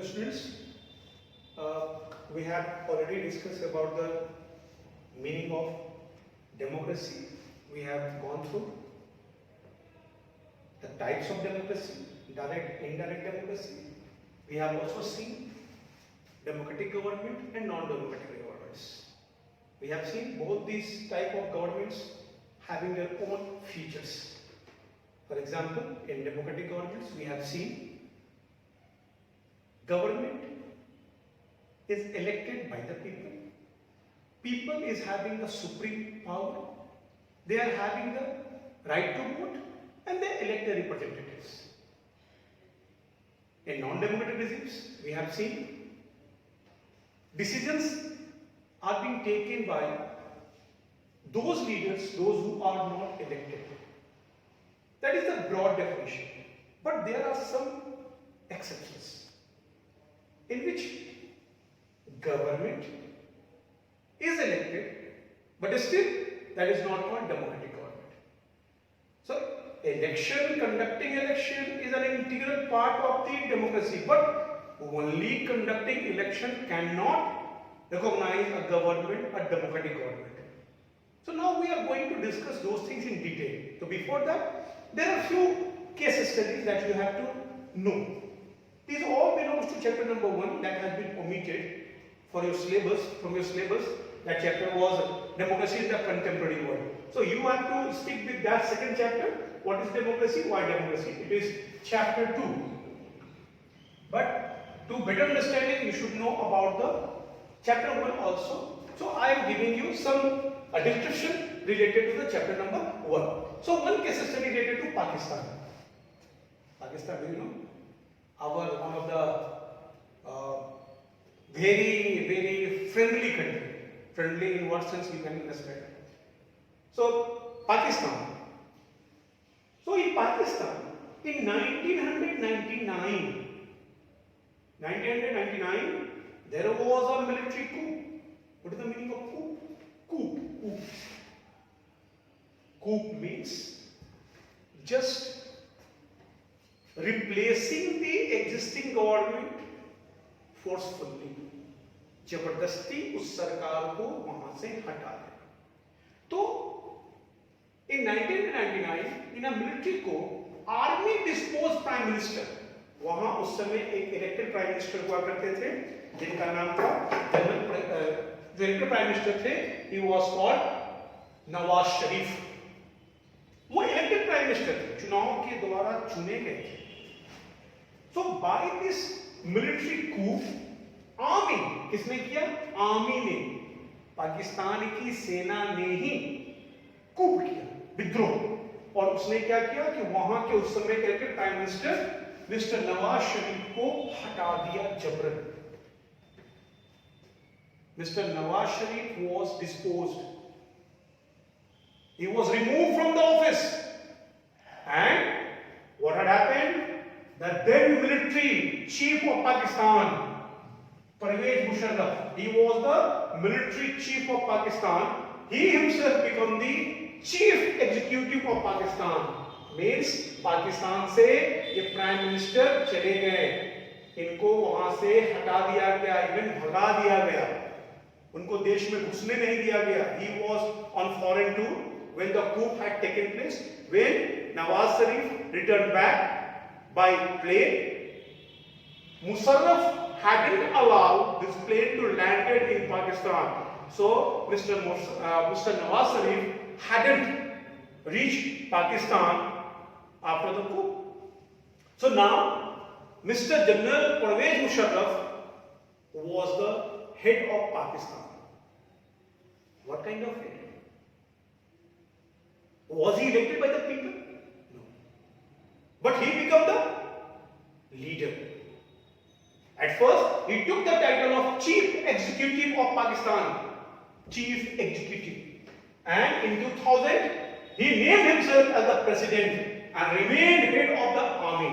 Hello students, we have already discussed about the meaning of democracy. We have gone through the types of democracy, direct, indirect democracy. We have also seen democratic government and non-democratic governments. We have seen both these type of governments having their own features. For example, in democratic governments, we have seen government is elected by the people. People is having the supreme power. They are having the right to vote and they elect their representatives. In non-democratic regimes, we have seen decisions are being taken by those leaders, those who are not elected. That is the broad definition. But there are some exceptions in which government is elected, but still that is not called democratic government. So conducting election is an integral part of the democracy, but only conducting election cannot recognize a government, a democratic government. So now we are going to discuss those things in detail. So before that, there are few case studies that you have to know. These all belongs to chapter number 1 that has been omitted for your syllabus, from your syllabus. That chapter was democracy in the contemporary world. So you have to stick with that second chapter. What is democracy? Why democracy? It is chapter 2. But to better understanding, you should know about the chapter 1 also. So I am giving you a description related to the chapter number 1. So one case study related to Pakistan. Pakistan, do you know? One of the very friendly country. Friendly in what sense you can understand? So Pakistan. So in Pakistan, in 1999, there was a military coup. What is the meaning of coup? Coup. Coup means just replacing the existing government forcefully. जबरदस्ती उस सरकार को वहां से हटा देना. तो in 1999 in a military coup, army disposed prime minister. वहां उस समय एक इलेक्टेड प्राइम मिनिस्टर हुआ करते थे जिनका नाम था जो इलेक्टेड प्राइम मिनिस्टर थे, he was called Nawaz Sharif. वो इलेक्टेड प्राइम मिनिस्टर थे, चुनाव के द्वारा चुने गए थे. So by this military coup, army किसने किया? आर्मी ने, पाकिस्तान की सेना ने ही कूप किया, विद्रोह. और उसने क्या किया कि वहां के उस समय के prime minister mister Nawaz Sharif को हटा दिया जबरन. Mister Nawaz Sharif was disposed. He was removed from the office. And what had happened? The then military chief of Pakistan, Parvez Musharraf, he was the military chief of Pakistan. He himself became the chief executive of Pakistan. Means Pakistan से ये prime minister चले गए, इनको वहां से हटा दिया गया, इवन भगा दिया गया, उनको देश में घुसने नहीं दिया गया. He was on foreign tour when the coup had taken place. When Nawaz Sharif returned back by plane, Musharraf hadn't allowed this plane to land in Pakistan. So Mr. Nawaz Sharif hadn't reached Pakistan after the coup. So now Mr. General Parvez Musharraf was the head of Pakistan. What kind of head? Was he elected by the people? No. But he became the leader. At first, he took the title of Chief Executive of Pakistan. Chief Executive. And in 2000, he named himself as the President and remained head of the army.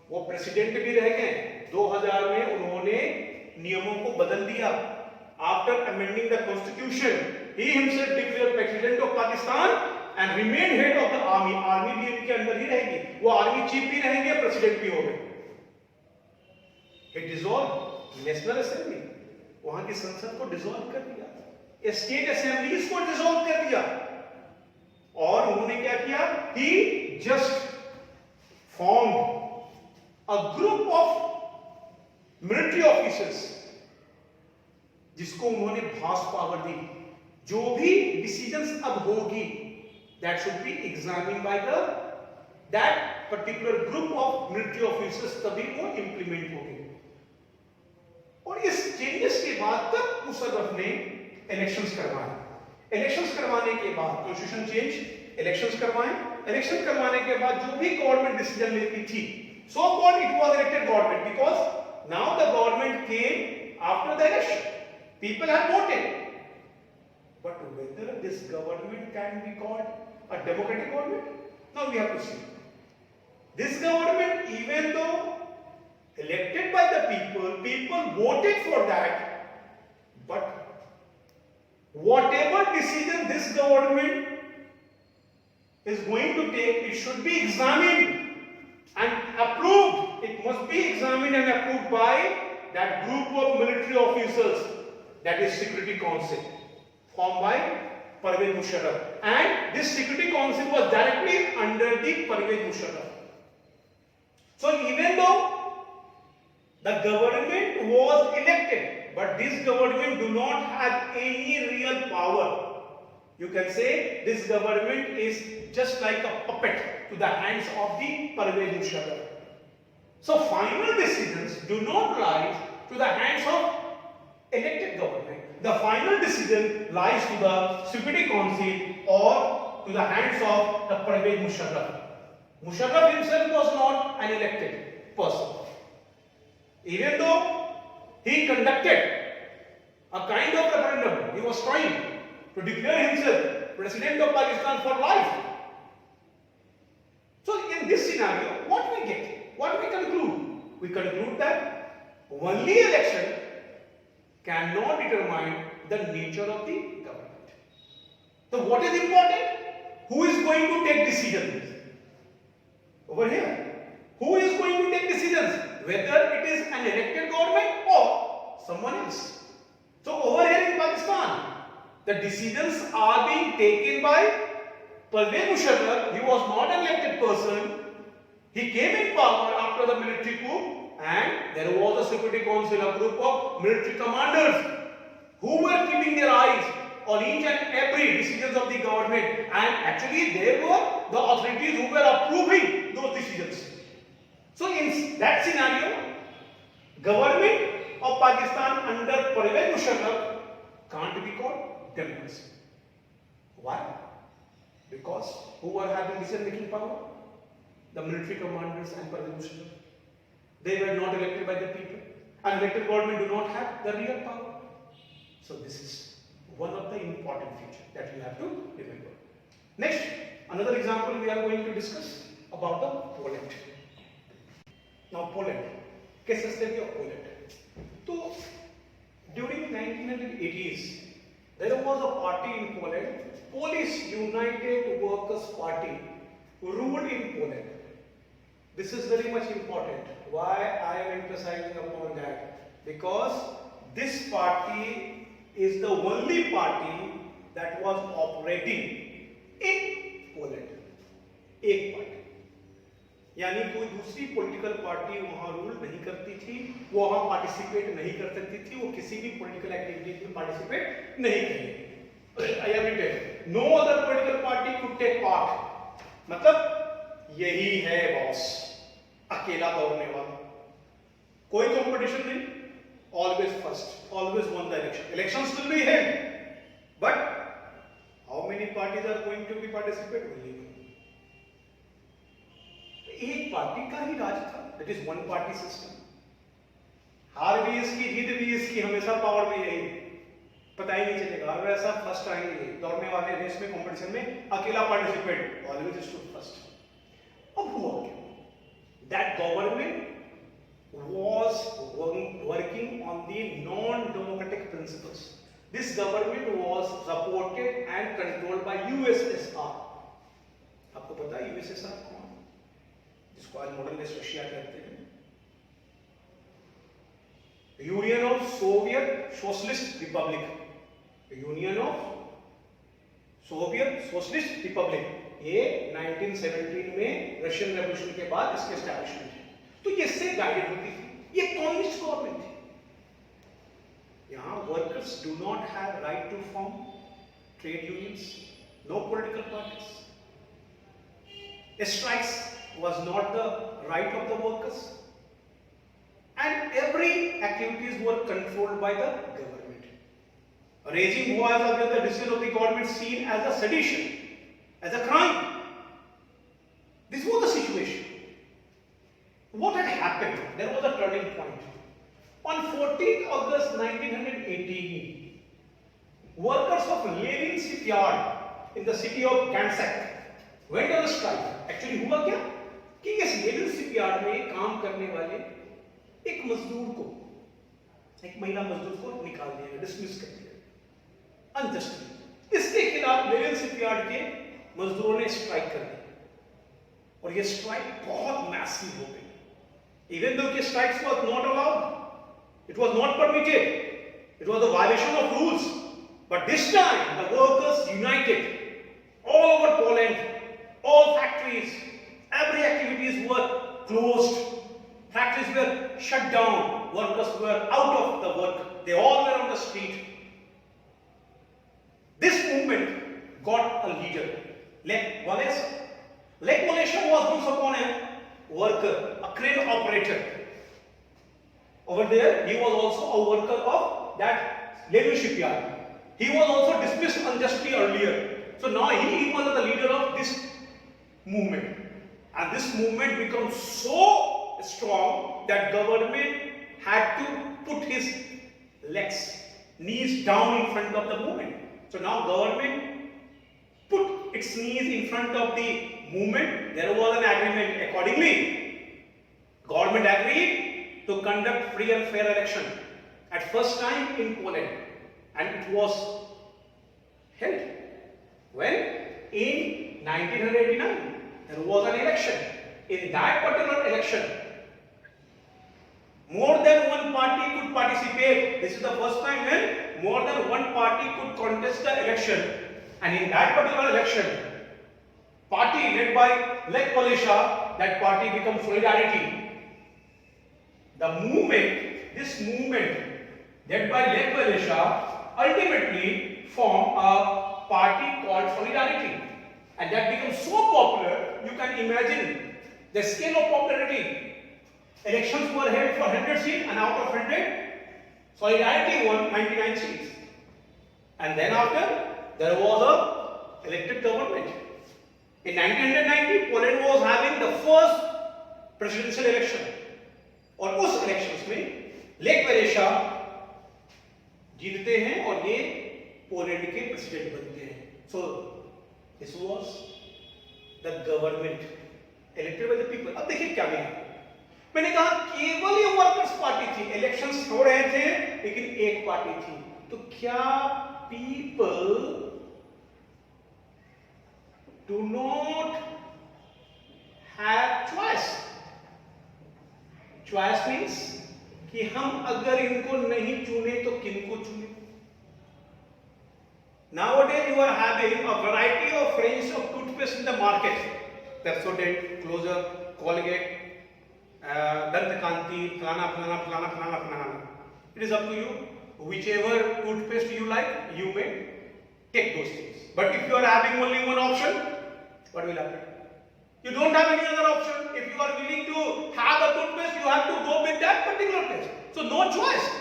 वो president भी रह गए. 2000 में उन्होंने नियमों को बदल दिया. After amending the constitution, he himself declared President of Pakistan and remained head of the army. Army भी इनके अंदर ही रहेगी. वो आर्मी चीफ भी रहेंगे, प्रेसिडेंट भी हो गए. इट डिसॉल्व नेशनल असेंबली, वहां की संसद को डिसॉल्व कर दिया, स्टेट असेंबलीज को डिसॉल्व कर दिया, और उन्होंने क्या किया, he just formed a group of military officers, जिसको उन्होंने भास्ट पावर दी, जो भी डिसीजंस अब होगी that should be examined by the that particular group of military officers, तभी वो इंप्लीमेंट होगी। और इस चेंजेस के बाद तक मुशर्रफ ने इलेक्शंस करवाए, इलेक्शंस करवाने के बाद कॉन्स्टिट्यूशन चेंज, इलेक्शंस करवाए, इलेक्शन करवाने के बाद जो भी गवर्नमेंट डिसीजन लेती थी, so called it was elected government, because now the government came after the election, people have voted, but whether this government can be called a democratic government, now we have to see. This government, even though elected by the people, people voted for that, but whatever decision this government is going to take, it should be examined and approved. It must be examined and approved by that group of military officers, that is Security Council, formed by Parvez Musharraf, and this Security Council was directly under the Parvez Musharraf. So even though the government was elected, but this government do not have any real power. You can say this government is just like a puppet to the hands of the Parvez Musharraf. So final decisions do not lie to the hands of elected government. The final decision lies to the Security Council or to the hands of the Parvez Musharraf. Musharraf himself was not an elected person. Even though he conducted a kind of referendum, he was trying to declare himself President of Pakistan for life. So in this scenario, what we get? What we conclude? We conclude that only election cannot determine the nature of the government. So what is important? Who is going to take decisions? Over here. Who is going to take decisions? Whether it is an elected government or someone else. So over here in Pakistan, the decisions are being taken by Parvez Musharraf. He was not an elected person. He came in power after the military coup, and there was a Security Council, a group of military commanders who were keeping their eyes on each and every decisions of the government, and actually they were the authorities who were approving those decisions. So in that scenario, government of Pakistan under Parvez Musharraf can't be called democracy. Why? Because who were having decision making power? The military commanders and Parvez Musharraf. They were not elected by the people, and elected government do not have the real power. So this is one of the important features that you have to remember. Next, another example we are going to discuss about the Poland. Now Poland, case study of Poland. So during 1980s, there was a party in Poland, Polish United Workers Party, ruled in Poland. This is very much important. Why I am emphasizing upon that? Because this party is the only party that was operating in Poland. एक party, यानी कोई दूसरी political party वहां rule नहीं करती थी, वो वहां पार्टिसिपेट नहीं कर सकती थी, वो किसी भी पॉलिटिकल एक्टिविटी में पार्टिसिपेट नहीं करेगी। I have written, no other political party could take part. मतलब यही है बॉस, अकेला दौड़ने वाला, कोई कंपटीशन नहीं, always first, always won the election. Elections will be held, but how many parties are going to be participate? Only one. एक party का ही राज था, that is one party system. हार भी इसकी, जीत भी इसकी, हमेशा पावर में यही, पता ही नहीं चलेगा, और ऐसा फर्स्ट आएंगे दौड़ने वाले रेस में, कंपटीशन में अकेला पार्टिसिपेट, ऑलवेज स्टूड फर्स्ट. अब हुआ क्या? That government was working on the non-democratic principles. This government was supported and controlled by USSR. आपको पता है USSR कौन? जिसको आज मॉडर्न डे रशिया कहते हैं. Union of Soviet socialist Republic, union of Soviet socialist Republic, ये 1917 में रशियन रेवोल्यूशन के बाद इसके एस्टैब्लिशमेंट है। तो ये इससे गाइडेड होती थी, ये कम्युनिस्ट गवर्नमेंट थी। यहां workers do not have right to form trade unions, no political parties, strikes was not the right of the workers, and every activities were controlled by the government. Raging wars against the decision of the government seen as a sedition, as a crime. This was the situation. What had happened? There was a turning point. On 14th August 1918, workers of Lenin shipyard in the city of Gansak went on a strike. Actually हुआ क्या कि इस Lenin shipyard में काम करने वाले एक मजदूर को, एक महिला मजदूर को निकाल दिया गया, डिसमिस कर दिया अनजस्टली। इसके खिलाफ लेनिन शिपयार्ड के मजदूरों ने स्ट्राइक कर दी और ये स्ट्राइक बहुत मैसिव हो गई। इवन दो कि strikes was not allowed, it was not permitted, it was a violation of rules, but this time the workers United all over Poland. All factories, every activities were closed. Factories were shut down. Workers were out of the work. They all were on the street. This movement got a leader, Lech Walesa. Lech Walesa was once upon a worker, a crane operator. Over there, he was also a worker of that Lenin shipyard. He was also dismissed unjustly earlier. So now he was the leader of this movement, and this movement becomes so strong that government had to put his legs, knees down in front of the movement. So now government put its knees in front of the movement. There was an agreement. Accordingly, government agreed to conduct free and fair election at first time in Poland, and it was held when in 1989 there was an election. In that particular election, more than one party could participate. This is the first time when more than one party could contest the election, and in that particular election, party led by Lech Walesa, that party became Solidarity. The movement, this movement led by Lech Walesa, ultimately formed a party called Solidarity, and that became so popular you can imagine the scale of popularity. Elections were held for 100 seats, and out of 100 Solidarity won 99 seats, and then after there was a elected government. In 1990 Poland was having the first presidential election, और उस elections में lake Walesha जीतते हैं और ये Poland के president बनते हैं। So this was the government elected by the people. अब देखिए क्या मिला, मैंने कहा केवल ये वर्कर्स पार्टी थी, इलेक्शंस हो रहे थे लेकिन एक पार्टी थी। तो क्या people do not have choice? Choice means कि हम अगर इनको नहीं चुने तो किनको चुने? Nowadays you are having a variety of range of toothpaste in the market. Pepsodent, Close-Up, Colgate, Dantakanti, flana. It is up to you. Whichever toothpaste you like, you may take those things. But if you are having only one option, what will happen? You don't have any other option. If you are willing to have a toothpaste, you have to go with that particular paste. So no choice.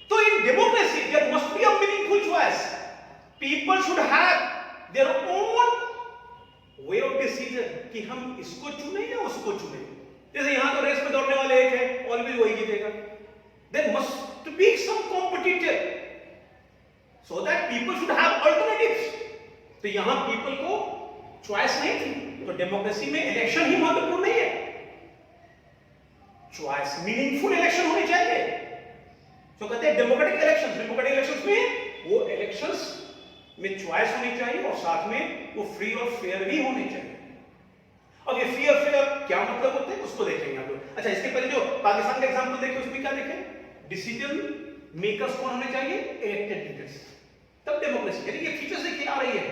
So in democracy, there must be a meaningful choice. People should have their own way of decision कि हम इसको चुने या उसको चुने। जैसे यहाँ तो रेस में दौड़ने वाले एक है, ऑलवेज वही जीतेगा। There must be some competitor so that people should have alternatives. तो यहाँ people को चॉइस नहीं थी, तो डेमोक्रेसी में इलेक्शन ही महत्वपूर्ण नहीं है। चॉइस मीनिंगफुल इलेक्शन होनी चाहिए। तो कहते हैं डेमोक्रेटिक इलेक्शंस में वो इलेक्शंस में चॉइस होनी चाहिए और साथ में वो फ्री और फेयर भी होने चाहिए। अब ये फ्री और फेयर क्या मतलब होते हैं उसको देखेंगे आप लोग। अच्छा, इसके पहले जो पाकिस्तान का एग्जांपल देखे उसमें क्या देखें? डिसीजन मेकर्स कौन होने चाहिए? Elected leaders. तब डेमोक्रेसी, यानी ये फीचर्स देखिए आ रही है।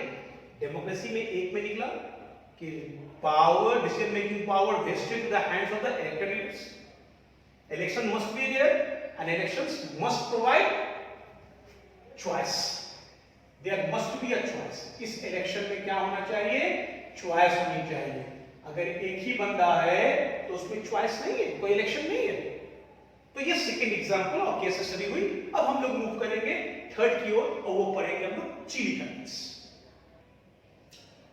डेमोक्रेसी में एक में निकला कि power, decision making power vested to the hands of the elected leaders. Election must be there and elections must provide choice. There must be a choice. इस इलेक्शन में क्या होना चाहिए? चॉइस होनी चाहिए। अगर एक ही बंदा है तो उसमें चॉइस नहीं है, कोई इलेक्शन नहीं है। तो ये सेकंड एग्जांपल और केस स्टडी हुई। अब हम लोग मूव करेंगे थर्ड की ओर और वो पढ़ेंगे हम लोग चिली का केस।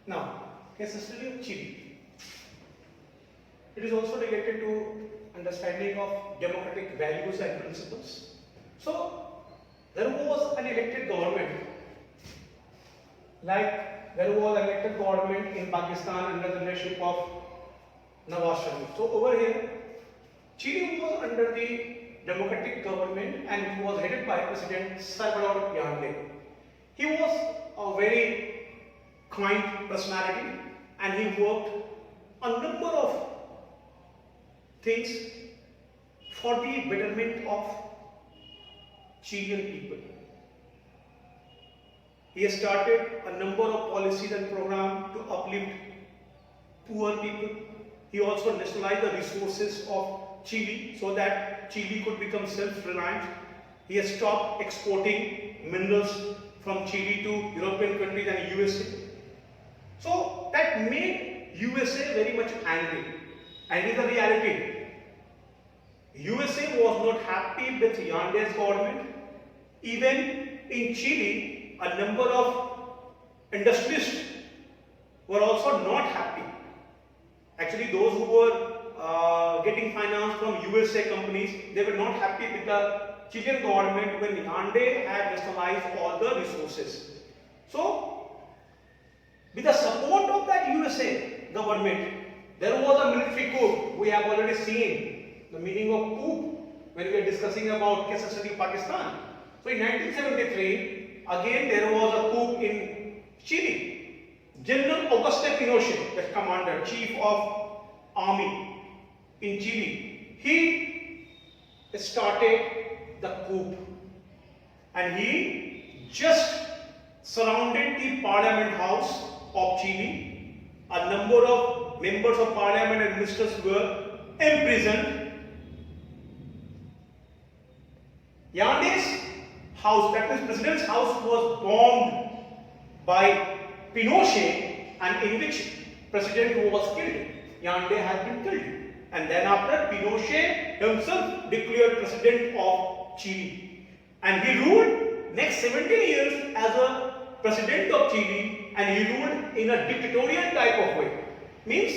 Now case study of Chile, it is also related to understanding of democratic values and principles. So there was an elected government, like there was an elected government in Pakistan under the leadership of Nawaz Sharif. So over here, Chile was under the democratic government and it was headed by President Salvador Allende. He was a very kind personality and he worked a number of things for the betterment of Chilean people. He has started a number of policies and programs to uplift poor people. He also nationalized the resources of Chile so that Chile could become self-reliant. He has stopped exporting minerals from Chile to European countries and USA. So that made USA very much angry. And it is a reality. USA was not happy with Allende's government. Even in Chile, a number of industrialists were also not happy. Actually, those who were getting finance from USA companies, they were not happy with the Chilean government when Allende had nationalized all the resources. So, with the support of that USA government, there was a military coup. We have already seen the meaning of coup when we are discussing about case study Pakistan. So, in 1973, again there was a coup in Chile. General Augusto Pinochet, the commander, chief of army in Chile, he started the coup and he just surrounded the parliament house of Chile. A number of members of parliament and ministers were imprisoned. Allende's house, that is president's house, was bombed by Pinochet and in which president was killed. Allende has been killed. And then after, Pinochet himself declared president of Chile. And he ruled next 17 years as a president of Chile and he ruled in a dictatorial type of way. Means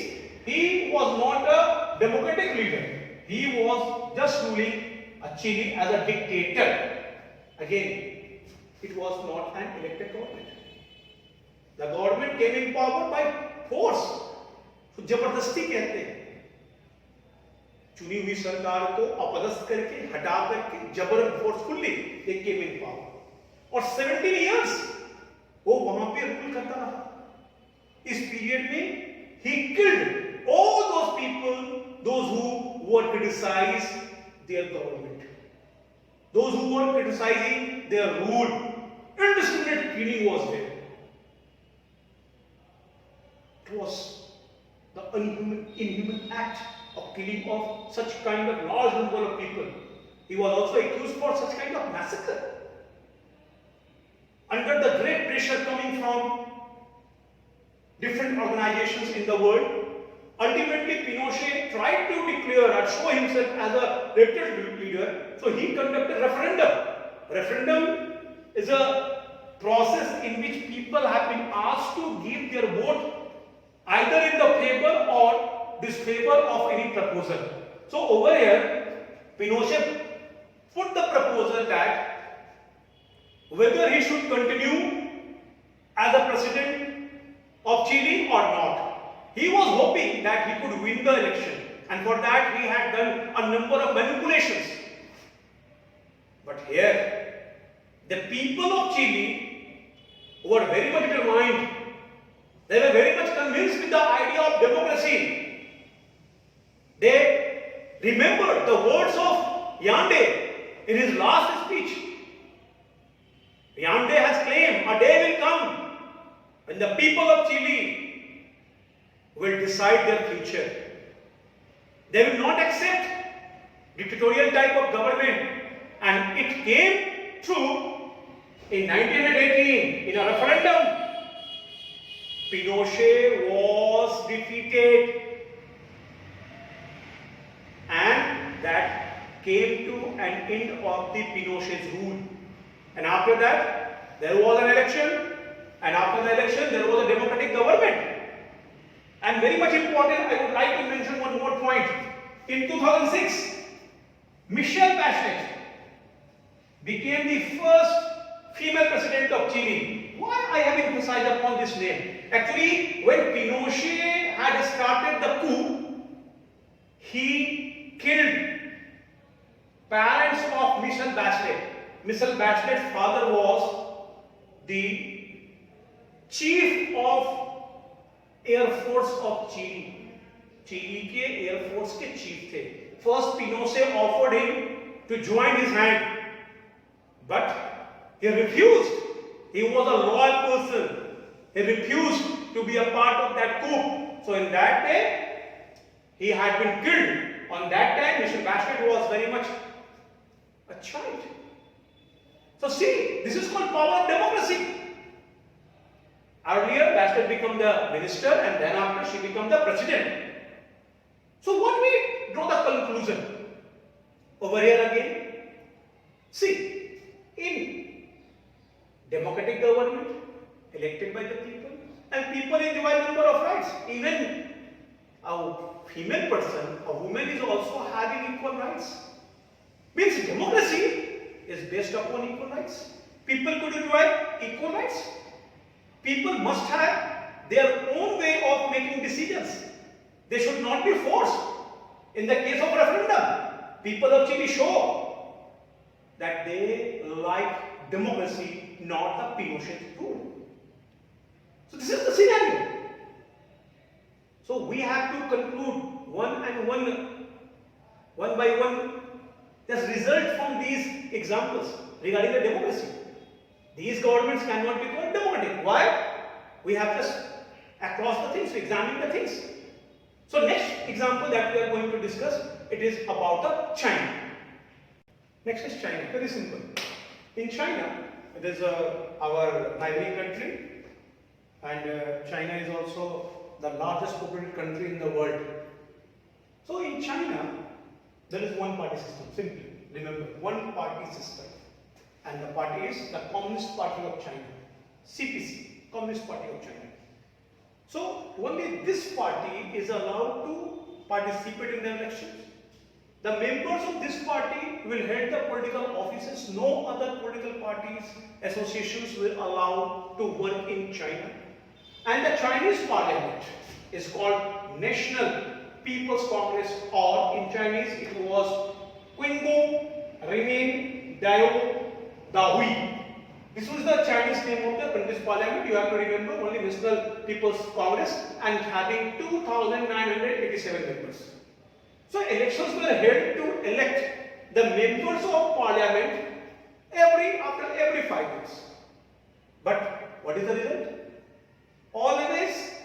he was not a democratic leader. He was just ruling Chile as a dictator. Again, it was not an elected government. The government came in power by force. तो जबरदस्ती कहते हैं, चुनी हुई सरकार को अपदस्थ करके, हटा करके, जबरन फोर्सफुली दे केम इन पावर और 17 इयर्स वो वहां पे रूल करता रहा. इस पीरियड में he killed all those people, those who were criticized their government, those who were criticizing their rule. Indiscriminate killing was there. It was the inhuman act of killing of such kind of large number of people. He was also accused for such kind of massacre. Under the great pressure coming from different organizations in the world, ultimately Pinochet tried to declare and show himself as a elected leader. So he conducted referendum. Referendum is a process in which people have been asked to give their vote either in the favor or disfavor of any proposal. So over here, Pinochet put the proposal that whether he should continue as a president of Chile or not. He was hoping that he could win the election, and for that he had done a number of manipulations. But here, the people of Chile were very much determined. They were very much convinced with the idea of democracy. They remembered the words of Allende in his last speech, Allende has claimed a day will come when the people of Chile will decide their future. They will not accept dictatorial type of government, and it came true in 1918 in a referendum. Pinochet was defeated, and that came to an end of the Pinochet's rule. And after that, there was an election, and after the election, there was a democratic government. And very much important, I would like to mention one more point. In 2006, Michelle Bachelet became the first female president of Chile. Why I have emphasized upon this name? Actually, when Pinochet had started the coup, he killed parents of Michelle Bachelet. Michelle Bachelet's father was the chief of Air Force of Chile. Chile के Air Force के chief थे. First Pinochet offered him to join his hand, but he refused. He was a loyal person. He refused to be a part of that coup. So in that day, he had been killed. On that time, Michelle Bachelet was very much a child. So see, this is called power of democracy. Earlier, Bachelet became the minister, and then after she became the president. So what we draw the conclusion over here again? See, in democratic government elected by the people, and people enjoy a number of rights. Even a female person, a woman is also having equal rights. Means democracy is based upon equal rights. People could enjoy equal rights. People must have their own way of making decisions. They should not be forced. In the case of referendum, people of Chile show that they like democracy, not the Pinochet rule. So this is the scenario. So we have to conclude one by one, just result from these examples regarding the democracy. These governments cannot be called democratic. Why? We have just across the things, examine the things. So next example that we are going to discuss, it is about the China. Next is China. Very simple. In China, it is our neighboring country, and China is also the largest populated country in the world. So in China, there is one party system. Simply remember, one party system, and the party is the Communist Party of China, CPC, Communist Party of China. So only this party is allowed to participate in the elections. The members of this party will head the political offices. No other political parties, associations will allow to work in China. And the Chinese parliament is called National People's Congress, or in Chinese it was Qinggu Renmin Dao Dahui. This was the Chinese name of the British Parliament. You have to remember, only National People's Congress, and having 2,987 members. So elections were held to elect the members of Parliament after every 5 years. But what is the result? Always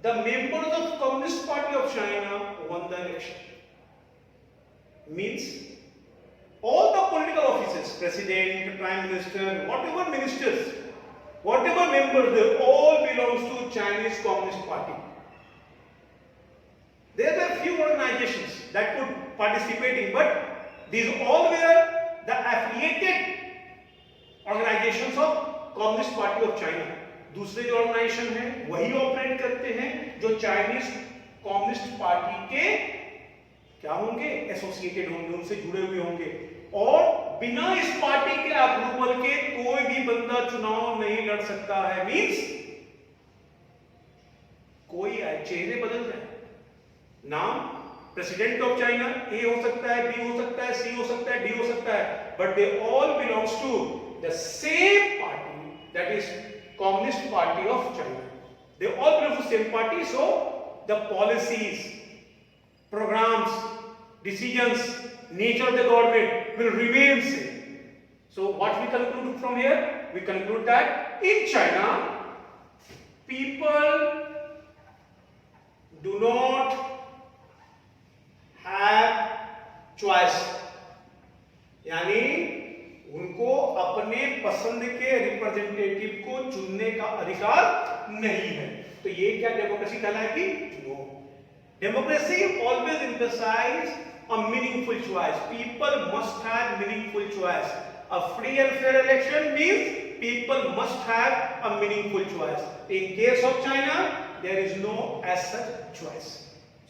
the members of Communist Party of China won the election. Means all the political offices, president, prime minister, whatever ministers, whatever members, they all belongs to Chinese Communist Party. There were few organizations that could participate in, but these all were the affiliated organizations of Communist Party of China. दूसरे जो organisation हैं वही operate करते हैं जो Chinese communist party के क्या होंगे, एसोसिएटेड होंगे, उनसे जुड़े हुए होंगे, और बिना इस पार्टी के अप्रूवल के कोई भी बंदा चुनाव नहीं लड़ सकता है। मींस कोई चेहरे बदल जाए, नाम प्रेसिडेंट ऑफ चाइना ए हो सकता है, बी हो सकता है, सी हो सकता है, डी हो सकता है, but they all belongs to the same party, that is Communist Party of China. They all belong to the same party, so the policies, programs, decisions, nature of the government, will remain same. So what we conclude from here? We conclude that in China, people do not have choice. यानी उनको अपने पसंद के representative को चुनने का अधिकार नहीं है. तो ये क्या डेमोक्रेसी कहलाएगी? No. Democracy always emphasise a meaningful choice. People must have meaningful choice. A free and fair election means people must have a meaningful choice. In case of China, there is no as such choice.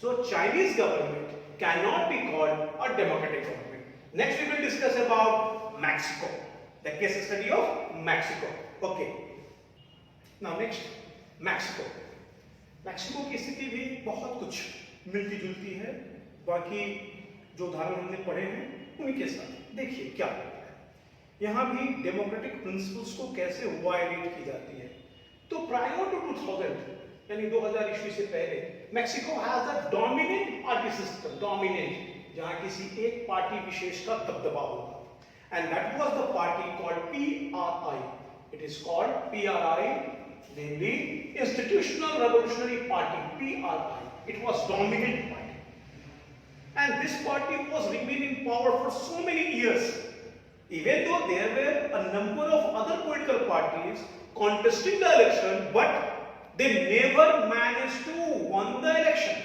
So Chinese government cannot be called a democratic government. Next we will discuss about Mexico. The case study of Mexico. Okay. Now next, Mexico. Mexico की स्थिति भी बहुत कुछ मिलती जुलती है बाकी जो उदाहरण हमने पढ़े हैं उनके साथ. देखिए क्या होता है. यहाँ भी डेमोक्रेटिक प्रिंसिपल्स को कैसे वायलेट की जाती है. तो प्रायर टू 2000 यानी 2000 ईस्वी से पहले Mexico has a dominant party system. Dominant जहाँ किसी एक पार्टी विशेष का दबदबा होगा. And that was the party called PRI. It is called PRI, namely Institutional Revolutionary Party, PRI. It was dominant party. And this party was remain in power for so many years. Even though there were a number of other political parties contesting the election, but they never managed to win the election.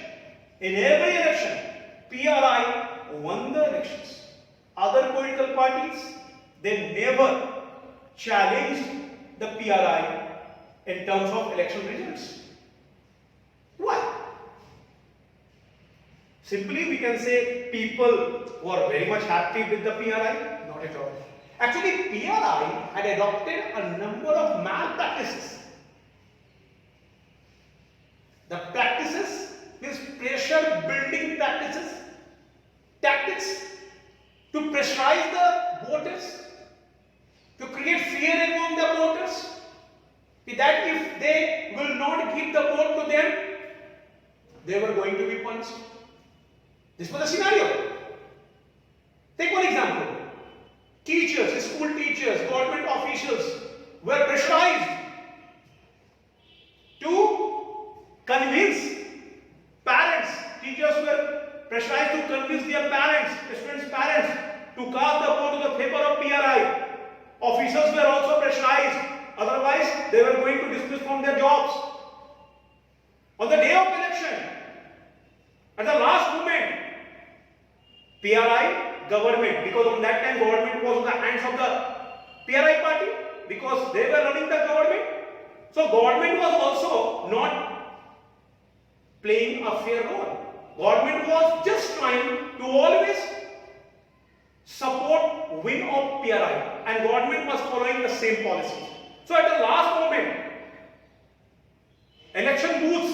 In every election, PRI won the elections. Other political parties, they never challenged the PRI in terms of election results. Why? Simply we can say people were very much happy with the PRI? Not at all. Actually, PRI had adopted a number of malpractices. The practices means pressure building practices, tactics to pressurize the voters, to create fear among the voters, that if they will not give the vote to them, they were going to be punished. This was the scenario. Take one example. Teachers, school teachers, government officials were pressurized to convince parents. Teachers were pressurized to convince their parents, students' parents, to cast the vote in the favor of PRI. Officers were also pressurized. Otherwise, they were going to dismiss from their jobs. On the day of election, at the last moment, PRI government, because on that time government was in the hands of the PRI party, because they were running the government. So government was also not playing a fair role. Government was just trying to always support win of PRI, and government was following the same policies. So at the last moment, election booths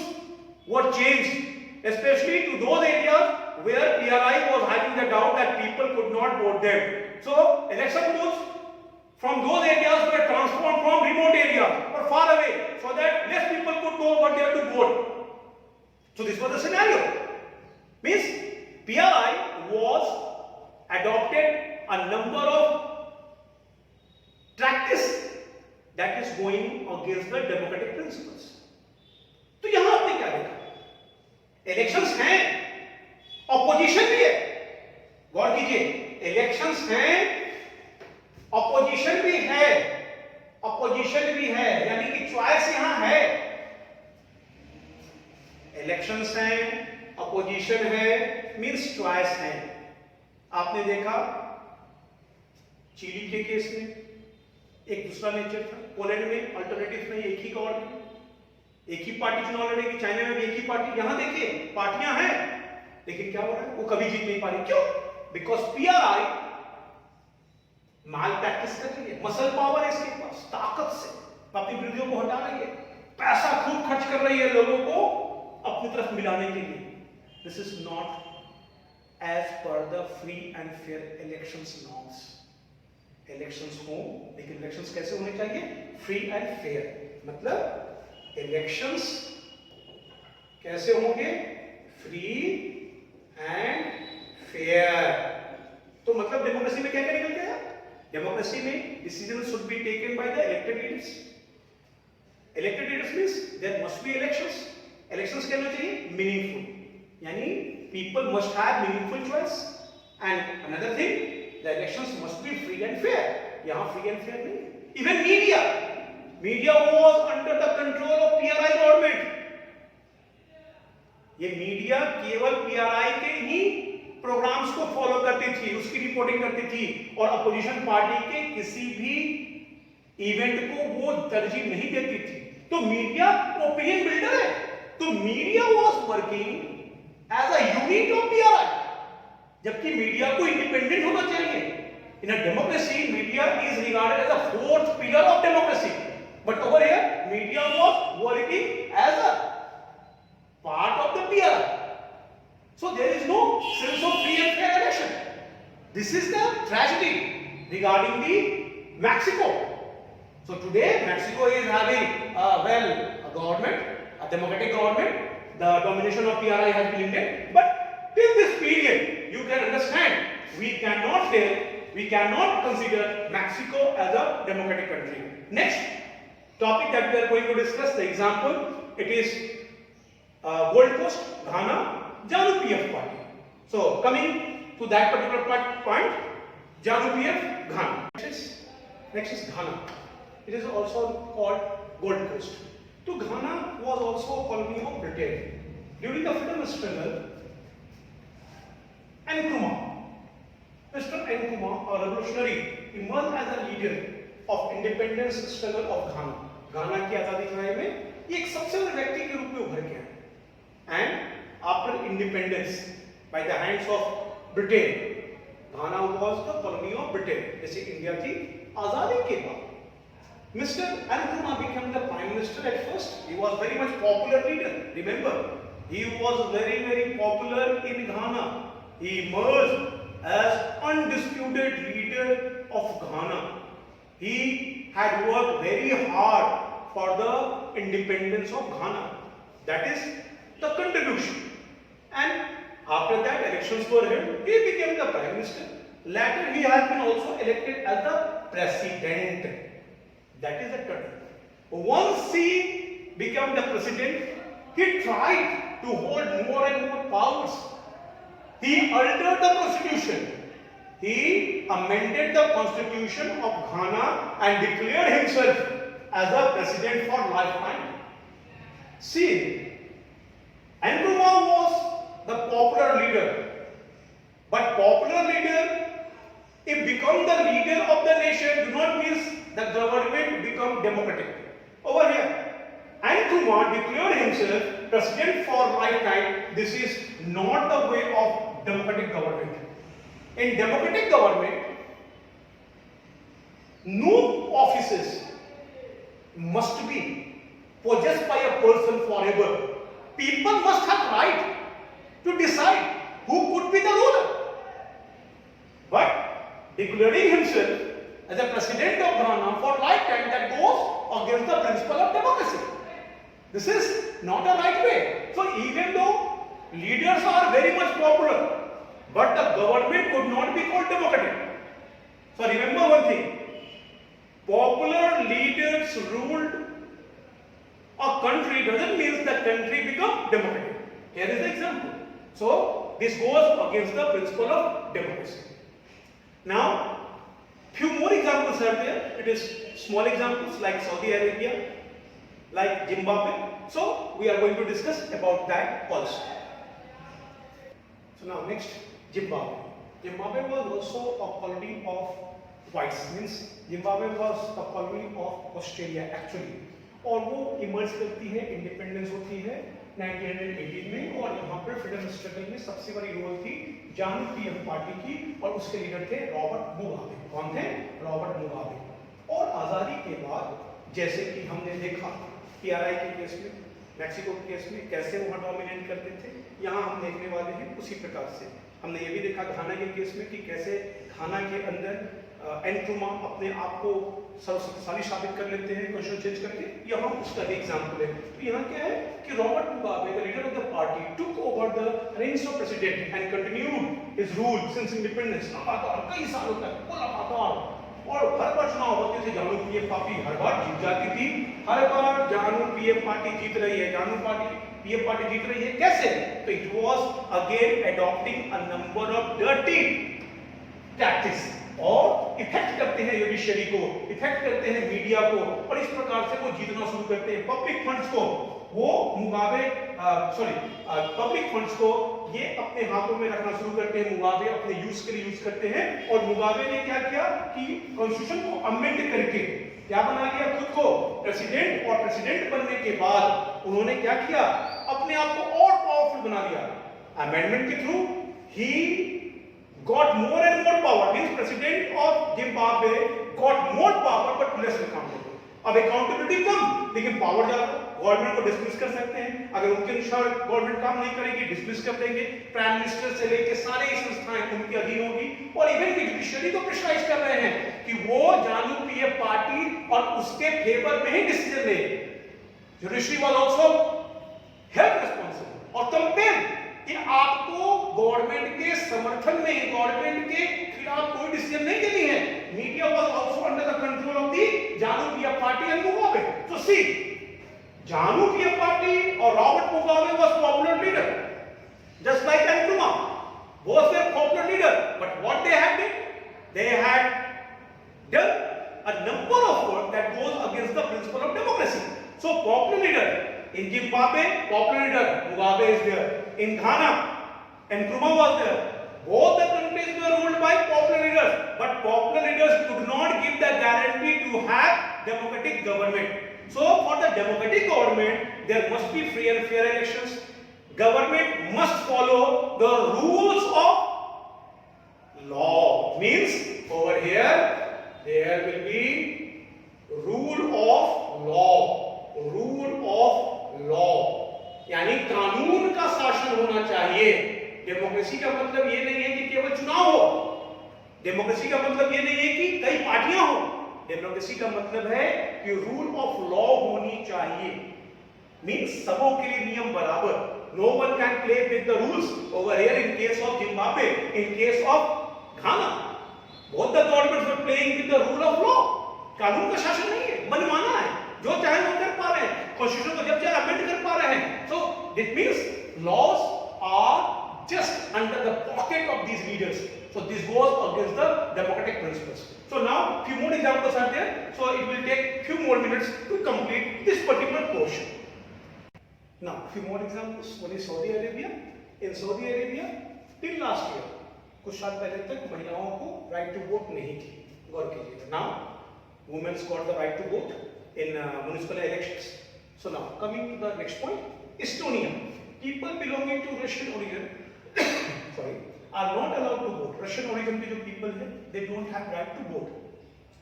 were changed, especially to those areas where PRI was having the doubt that people could not vote them. So election booths from those areas were transformed from remote areas or far away, so that less people could go over there to vote. So this was the scenario. Means PRI was adopted a number of practice that is going against the democratic principles. तो यहां आपने क्या देखा? Elections हैं, opposition भी है. गौर कीजिए, elections हैं, ऑपोजिशन भी है. ऑपोजिशन भी है यानी कि चॉइस यहां है. इलेक्शंस हैं, ऑपोजिशन है, मींस चॉइस है. आपने देखा चिली के केस में एक दूसरा नेचर था. पोलैंड में अल्टरनेटिव नहीं, एक ही गवर्नमेंट, एक ही पार्टी चुनाव लड़ेगी. चाइना में भी एक ही पार्टी. यहां देखिए पार्टियां हैं, लेकिन क्या हो रहा है, वो कभी जीत नहीं पा रही. क्यों? बिकॉज PRI माल प्रैक्टिस कर रही है. मसल पावर है इसके पास, ताकत से अपनी विरोधियों को हटा रही है. पैसा खूब खर्च कर रही है लोगों को अपनी तरफ मिलाने के लिए. This is not as per the free and fair elections norms. Elections हो, लेकिन इलेक्शंस कैसे होने चाहिए? Free and fair. मतलब इलेक्शंस कैसे होंगे? Free and fair. तो मतलब डेमोक्रेसी में क्या क्या निकल गया? डेमोक्रेसी में decision should be taken by the elected leaders. Elected leaders means there must be elections. Elections क्या होना चाहिए? मीनिंगफुल, यानी people must have meaningful choice. And another thing, the elections must be free and fair. यहां free and fair नहीं. Even media was under the control of PRI government. ये media केवल PRI के ही प्रोग्राम्स को follow करती थी, उसकी रिपोर्टिंग करती थी, और अपोजिशन पार्टी के किसी भी इवेंट को वो तरजीह नहीं देती थी. तो मीडिया ओपिनियन बिल्डर है. तो media was working as a unit of PRI, जबकि मीडिया को इंडिपेंडेंट होना चाहिए. In a democracy media is regarded as a fourth pillar of democracy, but over here media was working as a part of the PRI. So there is no sense of free and fair election. This is the tragedy regarding the Mexico. So today Mexico is having a government, a democratic government. The domination of PRI has been ended. But till this period, you can understand we cannot consider Mexico as a democratic country. Next topic that we are going to discuss, the example, it is Gold Coast, Ghana, ZANU-PF party. So coming to that particular point, ZANU-PF, Ghana. Next is Ghana. It is also called Gold Coast. So Ghana was also a colony of Britain. During the freedom struggle, Nkrumah, Mr. Nkrumah, a revolutionary, emerged as a leader of independence struggle of Ghana. Ghana की आजादी की लड़ाई में एक सबसे बड़े व्यक्ति के रूप में उभर के आए. And after independence by the hands of Britain, Ghana was the colony of Britain. जैसे इंडिया की आजादी के बाद Mr. Nkrumah became the prime minister. At first, he was very much popular leader. Remember, he was very popular in Ghana. He emerged as undisputed leader of Ghana. He had worked very hard for the independence of Ghana. That is the contribution. And after that, elections were held. He became the prime minister. Later, he has been also elected as the president. That is the turn. Once he became the president, he tried to hold more and more powers. He altered the constitution. He amended the constitution of Ghana and declared himself as a president for lifetime. See, Nkrumah was the popular leader, but popular leader, if become the leader of the nation, do not mean the government become democratic. Over here, Nkrumah declared himself president for lifetime. This is not the way of democratic government. In democratic government, no offices must be possessed by a person forever. People must have right to decide who could be the ruler. But declaring himself as a president of Ghana for lifetime, that goes against the principle of democracy. This is not a right way. So even though leaders are very much popular, but the government could not be called democratic. So remember one thing, popular leaders ruled a country doesn't mean the country become democratic. Here is the example. So this goes against the principle of democracy. Now, few more examples are there. It is small examples like Saudi Arabia, like Zimbabwe. So we are going to discuss about that also. So now next, Zimbabwe. Zimbabwe was also a colony of whites. Means Zimbabwe was a colony of Australia actually. और वो emerge करती है, independence होती है 1918 में, और यहाँ पर फ्रीडम स्ट्रगल में सबसे बड़ी रोल थी ZANU-PF पार्टी की, और उसके लीडर थे रॉबर्ट मुगाबे. कौन थे? Robert Mugabe. और आज़ादी के बाद जैसे कि हमने देखा पीआरआई के केस में, मैक्सिको के केस में कैसे वहाँ डोमिनेट करते थे, यहाँ हम देखने वाले हैं उसी प्रकार से. हमने ये भी देखा घाना के केस में कि कैसे घाना के अंदर एनक्रुमा अपने आप को सर्वशक्तिशाली साबित कर लेते हैं क्वेश्चन चेंज करके। यहाँ उसका एग्जाम्पल है। तो यहाँ क्या है कि Robert Mugabe the leader of the party took over the reins of president and continued his rule since independence. लगातार कई सालों तक वो लगातार, और हर बार चुनाव होते थे जानू पीएफ पार्टी हर बार जीत जाती थी। हर बार जानू पीएफ पार्टी जीत रही है, जानू पीएफ पार्टी जीत रही है। कैसे? तो it was again adopting a number of dirty tactics, और इफेक्ट करते हैं जुडिशरी को, इफेक्ट करते हैं मीडिया को, और इस प्रकार से वो जीतना शुरू करते हैं। पब्लिक फंड्स को वो मुगाबे पब्लिक फंड्स को ये अपने हाथों में रखना शुरू करते हैं। मुगाबे अपने यूज के लिए यूज करते हैं। और मुगाबे ने क्या किया कि कॉन्स्टिट्यूशन को अमेंड करके क्या बना लिया खुद को प्रेसिडेंट, और प्रेसिडेंट बनने के बाद उन्होंने क्या किया, अपने आप को और पावरफुल बना लिया। अमेंडमेंट के through he got more and more power, means president of Zimbabwe got more power but less accountable. अब accountability कम लेकिन पावर ज्यादा। गवर्नमेंट को डिसमिस कर सकते हैं, अगर उनके अनुसार गवर्नमेंट काम नहीं करेगी डिसमिस कर देंगे। प्राइम मिनिस्टर से लेकर सारे संस्थाएं उनके अधीन होगी, और इवन की जुडिशरी को प्रेशराइज कर रहे हैं कि वो जानू पीएफ पार्टी और उसके फेवर में ही डिसीजन ले। Judiciary was also held responsible और कंपेल कि आपको गवर्नमेंट के समर्थन में, गवर्नमेंट के खिलाफ कोई डिसीजन नहीं लेनी है। Media was also under the control of the जानू पीएफ पार्टी एंड मुगाबे। तो सी, जानू पीएफ पार्टी और Robert Mugabe was popular leader, just like Nkrumah was their popular leader, but what they had done, they had done a number of work that goes against the principle of democracy. So popular leader in Zimbabwe, popular leader Mugabe is there. In Ghana, Nkrumah was there. Both the countries were ruled by popular leaders, but popular leaders could not give the guarantee to have democratic government. So for the democratic government, there must be free and fair elections. Government must follow the rules of law. Means over here there will be rule of law. Rule of law. यानी कानून का शासन होना चाहिए। Democracy का मतलब ये नहीं है कि केवल चुनाव हो, डेमोक्रेसी का मतलब ये नहीं है कि कई पार्टियां हो, डेमोक्रेसी का मतलब है कि रूल ऑफ लॉ होनी चाहिए। मींस सबों के लिए नियम बराबर। No one can play with the rules over here in case of Zimbabwe, in case of Ghana both the governments were playing with the rule of law. कानून का शासन नहीं है, मनमाना है, जो चाहे वो कर पा रहे हैं, कॉन्स्टिट्यूशन को जब चाहे अमेंड कर पा रहे हैं। So this means laws are just under the pocket of these leaders. So this goes against the democratic principles. So now few more examples are there. So it will take few more minutes to complete this particular portion. Now few more examples. One is Saudi Arabia. In Saudi Arabia till last year, कुछ साल पहले तक महिलाओं को right to vote नहीं थी। गौर कीजिएगा। Now women got the right to vote in municipal elections. So now coming to the next point, Estonia. People belonging to Russian origin sorry, are not allowed to vote. Russian origin के जो people हैं, they don't have right to vote.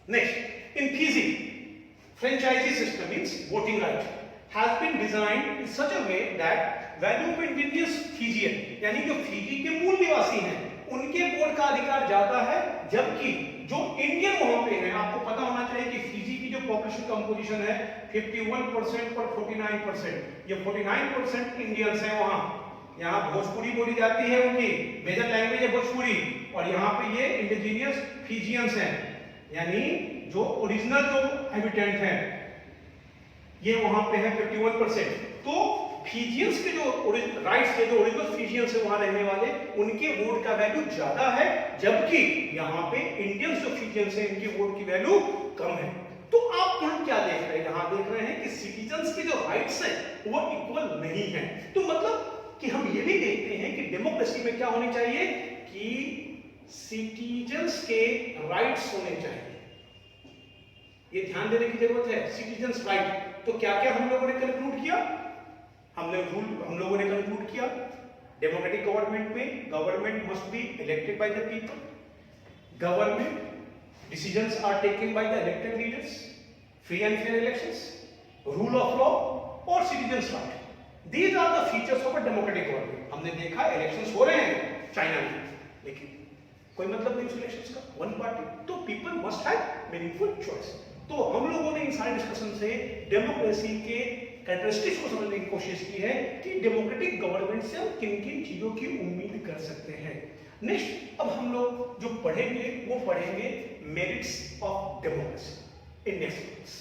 Next, in Fiji, franchisee system means voting right has been designed in such a way that value of indigenous Fijian, यानी जो Fiji के मूल निवासी हैं, उनके वोट का अधिकार ज्यादा है, जबकि जो इंडियन वहां पे हैं, आपको पता होना चाहिए कि फिजी की जो पॉपुलेशन कंपोजिशन है 51% पर 49%, ये 49% इंडियंस हैं वहां। यहाँ भोजपुरी बोली जाती है, उनकी मेजर लैंग्वेज है भोजपुरी, और यहाँ पे ये इंडिजिनियस फिजियंस हैं, यानी जो ओरिजिनल जो हैबिटेंट हैं ये वहां पे है 51%। तो फिजियंस के जो राइट्स है, जो ओरिजिनल फिजियंस है वहां रहने वाले, उनके वोट का वैल्यू ज्यादा है, जबकि यहाँ पे इंडियंस जो फिजियंस हैं इनकी वोट की वैल्यू कम है। तो आप यहाँ क्या देख रहे हैं? यहाँ देख रहे हैं कि सिटीजन्स के जो राइट्स हैं वो इक्वल नहीं है। तो मतलब कि हम ये भी देखते हैं कि डेमोक्रेसी में क्या होनी चाहिए कि सिटीजन्स के राइट्स होने चाहिए। ये ध्यान देने की जरूरत है, सिटीजन्स राइट। तो क्या क्या हम लोगों ने कंक्लूड किया? हम लोगों ने कंक्लूड किया डेमोक्रेटिक गवर्नमेंट में government must be elected by the people, government decisions are taken by the elected leaders, free and fair elections, rule of law और citizens right. These are the features of a democratic government. हमने देखा elections हो रहे हैं China में, लेकिन कोई मतलब नहीं उस इलेक्शंस का, वन पार्टी, तो people must have meaningful choice. तो हम लोगों ने इन सारे डिस्कशन से डेमोक्रेसी के कैरेक्टरिस्टिक्स को समझने की कोशिश की है कि डेमोक्रेटिक गवर्नमेंट से हम किन किन चीजों की उम्मीद कर सकते हैं। नेक्स्ट अब हम लोग जो पढ़ेंगे वो पढ़ेंगे merits of democracy in next class.